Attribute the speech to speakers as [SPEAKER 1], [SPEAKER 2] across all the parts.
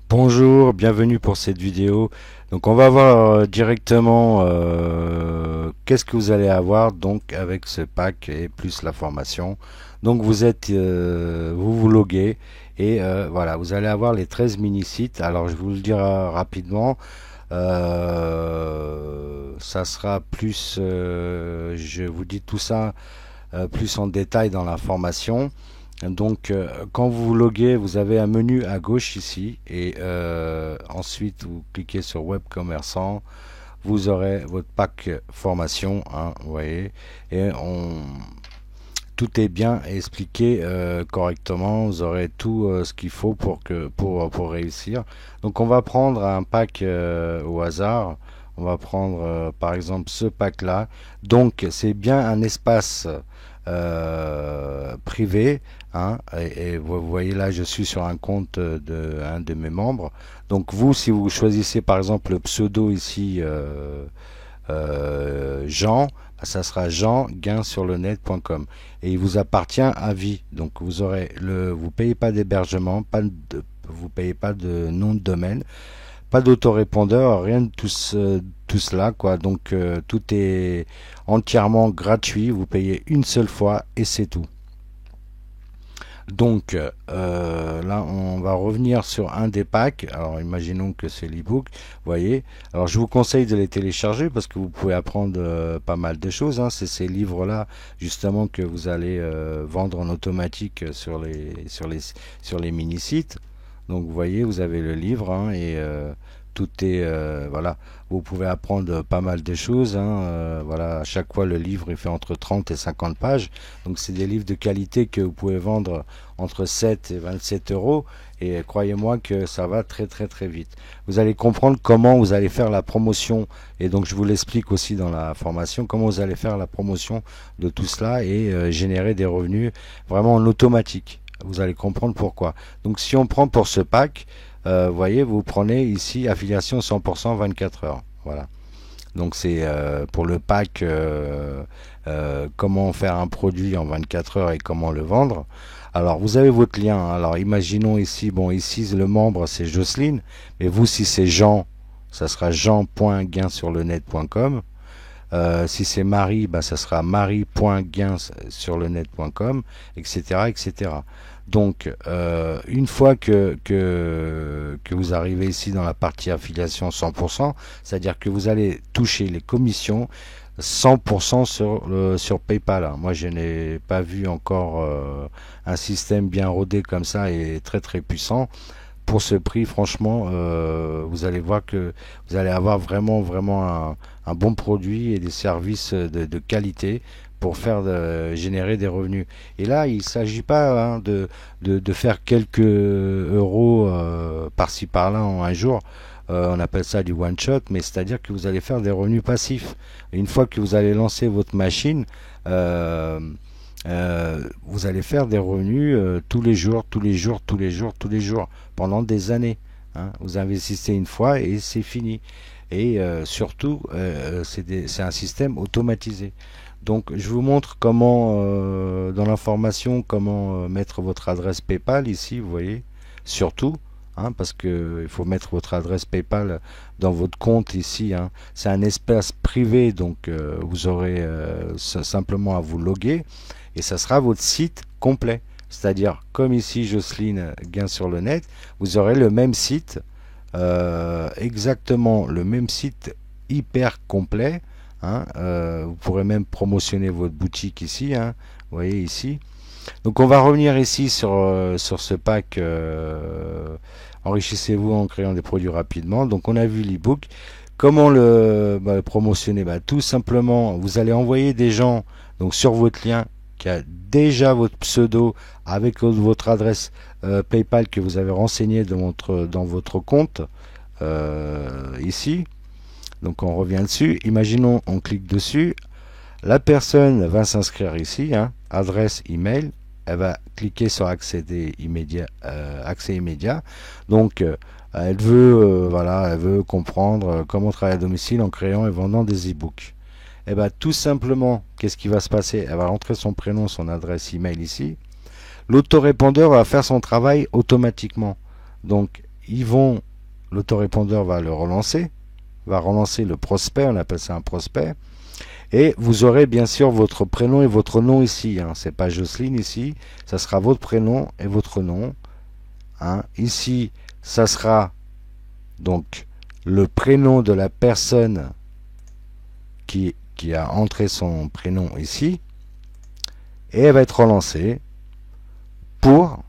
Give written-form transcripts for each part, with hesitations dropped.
[SPEAKER 1] Bonjour, bienvenue pour cette vidéo. Donc on va voir directement qu'est-ce que vous allez avoir donc avec ce pack et plus la formation. Donc vous vous loguez et voilà, vous allez avoir les 13 mini-sites. Alors je vous le dirai rapidement. Ça sera plus, je vous dis tout ça plus en détail dans la formation. Donc, quand vous vous loguez, vous avez un menu à gauche ici et ensuite vous cliquez sur Web Commerçant. Vous aurez votre pack formation, hein, vous voyez, et tout est bien expliqué correctement. Vous aurez tout ce qu'il faut pour réussir. Donc, on va prendre un pack au hasard. On va prendre par exemple ce pack là. Donc, c'est bien un espace privé, hein, et vous voyez là je suis sur un compte de un de mes membres. Donc vous, si vous choisissez par exemple le pseudo ici Jean, bah, ça sera jeangainsurlenet.com et il vous appartient à vie. Donc vous payez pas d'hébergement, vous payez pas de nom de domaine, pas d'autorépondeur, rien de tout cela, quoi. Donc tout est entièrement gratuit, vous payez une seule fois et c'est tout. Donc là on va revenir sur un des packs. Alors imaginons que c'est l'ebook, vous voyez. Alors je vous conseille de les télécharger parce que vous pouvez apprendre pas mal de choses, hein. C'est ces livres là justement que vous allez vendre en automatique sur les mini sites. Donc vous voyez, vous avez le livre, hein, et tout est voilà, vous pouvez apprendre pas mal de choses, hein, voilà, à chaque fois le livre il fait entre 30 et 50 pages. Donc c'est des livres de qualité que vous pouvez vendre entre 7 et 27 euros et croyez-moi que ça va très très très vite. Vous allez comprendre comment vous allez faire la promotion et donc je vous l'explique aussi dans la formation comment vous allez faire la promotion de tout cela et générer des revenus vraiment en automatique. Vous allez comprendre pourquoi. Donc si on prend pour ce pack, vous voyez, vous prenez ici affiliation 100% 24 heures. Voilà. Donc c'est pour le pack comment faire un produit en 24 heures et comment le vendre. Alors vous avez votre lien. Alors imaginons ici, bon ici le membre c'est Jocelyne, mais vous si c'est Jean, ça sera jean.gainsurlenet.com. Si c'est Marie, bah, ça sera marie.gainsurlenet.com, etc., etc. Donc, une fois que vous arrivez ici dans la partie affiliation 100%, c'est-à-dire que vous allez toucher les commissions 100% sur PayPal. Moi, je n'ai pas vu encore un système bien rodé comme ça et très très puissant. Pour ce prix, franchement, vous allez voir que vous allez avoir vraiment un bon produit et des services de qualité pour générer des revenus. Et là, il ne s'agit pas, hein, de faire quelques euros par-ci par-là en un jour. On appelle ça du one shot, mais c'est-à-dire que vous allez faire des revenus passifs. Et une fois que vous allez lancer votre machine, vous allez faire des revenus tous les jours, tous les jours, pendant des années, hein. Vous investissez une fois et c'est fini. Et surtout, c'est un système automatisé. Donc, je vous montre comment, dans l'information, comment mettre votre adresse PayPal ici, vous voyez, surtout. Hein, parce que il faut mettre votre adresse PayPal dans votre compte ici, hein. C'est un espace privé, donc vous aurez simplement à vous loguer et ça sera votre site complet. C'est-à-dire, comme ici Jocelyne Gain sur le net, vous aurez le même site, exactement le même site hyper complet, hein. Vous pourrez même promotionner votre boutique ici, hein, vous voyez ici. Donc on va revenir ici sur ce pack enrichissez-vous en créant des produits rapidement. Donc on a vu l'ebook. Comment le promotionner? Tout simplement, vous allez envoyer des gens donc sur votre lien qui a déjà votre pseudo avec votre adresse PayPal que vous avez renseigné dans votre compte ici. Donc on revient dessus. Imaginons on clique dessus. La personne va s'inscrire ici, hein, adresse email. Elle va cliquer sur accéder immédiat, accès immédiat. Donc elle veut voilà, elle veut comprendre comment travailler à domicile en créant et vendant des e-books. Et bien tout simplement, qu'est-ce qui va se passer? Elle va rentrer son prénom, son adresse email ici. L'autorépondeur va faire son travail automatiquement. Donc l'autorépondeur va le relancer, va relancer le prospect, on appelle ça un prospect, et vous aurez bien sûr votre prénom et votre nom ici, hein. C'est pas Jocelyne ici, ça sera votre prénom et votre nom, hein. Ici, ça sera donc le prénom de la personne qui a entré son prénom ici, et elle va être relancée pour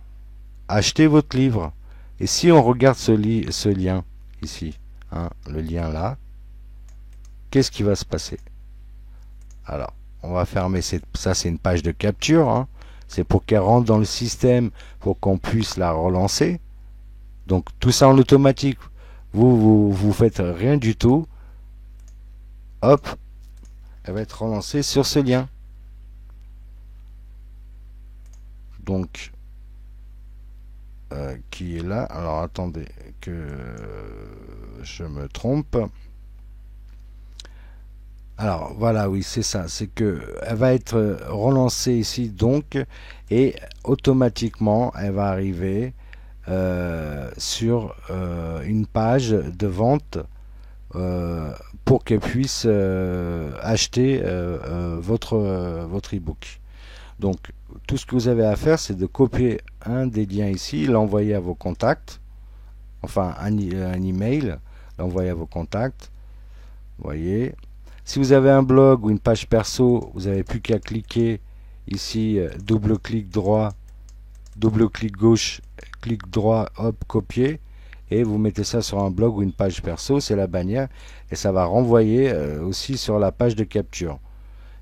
[SPEAKER 1] acheter votre livre. Et si on regarde ce lien ici, hein, le lien là, qu'est-ce qui va se passer? Alors, on va fermer ça, c'est une page de capture, hein. C'est pour qu'elle rentre dans le système, pour qu'on puisse la relancer. Donc tout ça en automatique. Vous faites rien du tout. Hop, elle va être relancée sur ce lien. Donc, qui est là. Alors attendez que je me trompe. Alors voilà, oui, c'est ça. C'est que elle va être relancée ici donc, et automatiquement elle va arriver sur une page de vente pour qu'elle puisse acheter votre ebook. Donc tout ce que vous avez à faire, c'est de copier un des liens ici, l'envoyer à vos contacts, enfin un email, l'envoyer à vos contacts. Vous voyez. Si vous avez un blog ou une page perso, vous n'avez plus qu'à cliquer ici, double clic droit, double clic gauche, clic droit, hop, copier, et vous mettez ça sur un blog ou une page perso, c'est la bannière, et ça va renvoyer aussi sur la page de capture.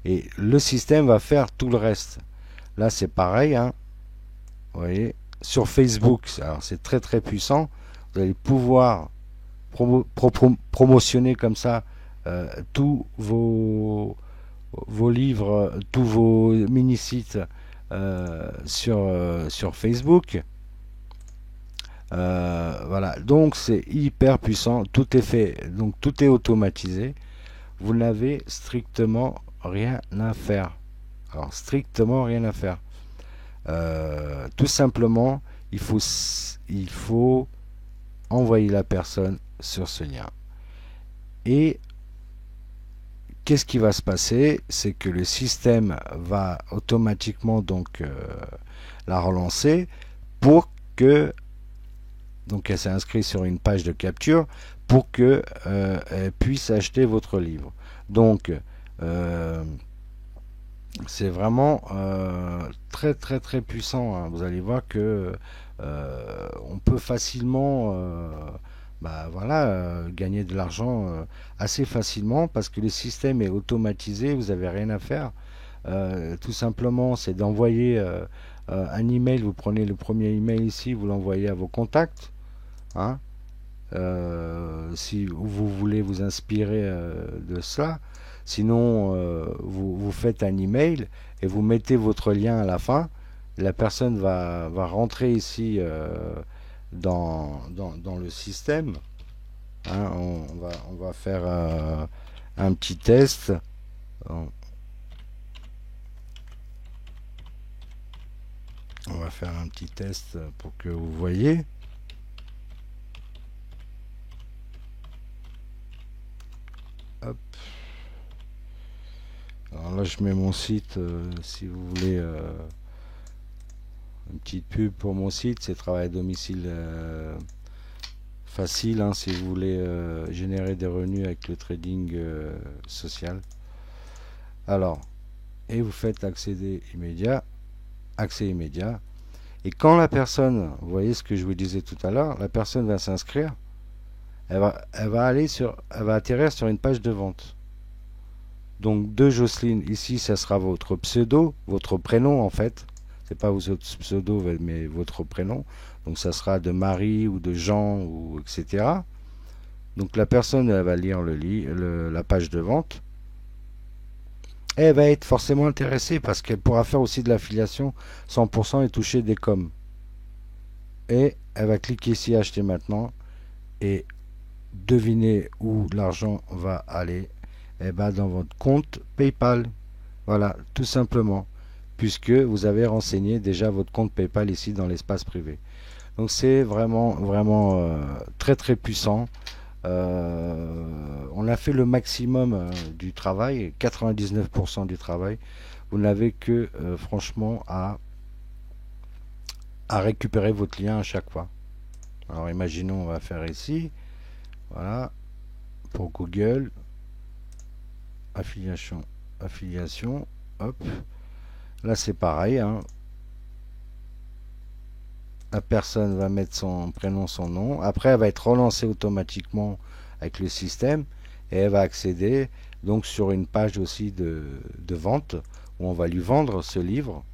[SPEAKER 1] Et le système va faire tout le reste. Là c'est pareil, hein. Vous voyez, sur Facebook, alors c'est très très puissant, vous allez pouvoir promotionner comme ça tous vos livres, tous vos mini-sites sur Facebook. Voilà, donc c'est hyper puissant, tout est fait, donc tout est automatisé, vous n'avez strictement rien à faire. Alors strictement rien à faire. Tout simplement, il faut envoyer la personne sur ce lien. Et qu'est-ce qui va se passer? C'est que le système va automatiquement donc la relancer pour que donc elle s'est inscrite sur une page de capture pour que elle puisse acheter votre livre. Donc c'est vraiment très très très puissant, hein. Vous allez voir que on peut facilement voilà, gagner de l'argent assez facilement parce que le système est automatisé, vous n'avez rien à faire. Tout simplement, c'est d'envoyer un email. Vous prenez le premier email ici, vous l'envoyez à vos contacts, hein. Si vous voulez vous inspirer de cela. Sinon, vous faites un email et vous mettez votre lien à la fin. La personne va rentrer ici dans le système, hein. On va faire un petit test. On va faire un petit test pour que vous voyez. Hop. Alors là, je mets mon site, si vous voulez une petite pub pour mon site, c'est travail à domicile facile, hein, si vous voulez générer des revenus avec le trading social. Alors, et vous faites accès immédiat, et quand la personne, vous voyez ce que je vous disais tout à l'heure, la personne va s'inscrire, elle va atterrir sur une page de vente. Donc de Jocelyne, ici ça sera votre pseudo, votre prénom en fait. C'est pas votre pseudo mais votre prénom. Donc ça sera de Marie ou de Jean ou etc. Donc la personne elle va lire la page de vente. Et elle va être forcément intéressée parce qu'elle pourra faire aussi de l'affiliation 100% et toucher des coms. Et elle va cliquer ici acheter maintenant et devinez où l'argent va aller. Eh ben, dans votre compte PayPal. Voilà, tout simplement, puisque vous avez renseigné déjà votre compte PayPal ici dans l'espace privé. Donc c'est vraiment très très puissant. On a fait le maximum du travail, 99% du travail. Vous n'avez que franchement à récupérer votre lien à chaque fois. Alors imaginons, on va faire ici, voilà, pour Google, affiliation, hop. Là c'est pareil, hein. La personne va mettre son prénom, son nom. Après, elle va être relancée automatiquement avec le système et elle va accéder donc sur une page aussi de vente où on va lui vendre ce livre,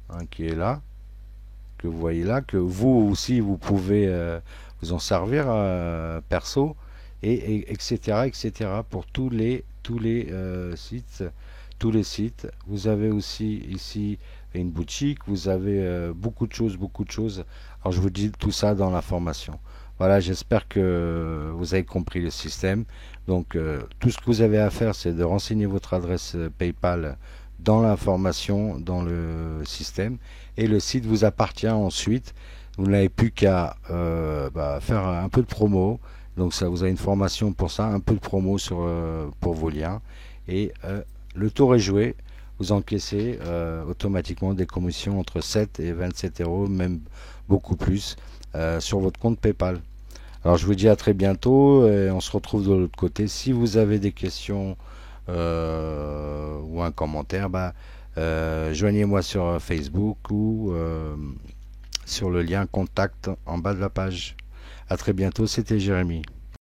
[SPEAKER 1] hein, qui est là, que vous voyez là, que vous aussi vous pouvez vous en servir perso et etc etc pour tous les sites, tous les sites. Vous avez aussi ici une boutique, vous avez beaucoup de choses. Alors je vous dis tout ça dans la formation. Voilà, j'espère que vous avez compris le système. Donc tout ce que vous avez à faire, c'est de renseigner votre adresse PayPal dans l'information, dans le système, et le site vous appartient ensuite. Vous n'avez plus qu'à faire un peu de promo. Donc ça, vous avez une formation pour ça, un peu de promo pour vos liens. Et le tour est joué. Vous encaissez automatiquement des commissions entre 7 et 27 euros, même beaucoup plus, sur votre compte PayPal. Alors je vous dis à très bientôt et on se retrouve de l'autre côté. Si vous avez des questions ou un commentaire, joignez-moi sur Facebook ou sur le lien contact en bas de la page. À très bientôt, c'était Jérémy.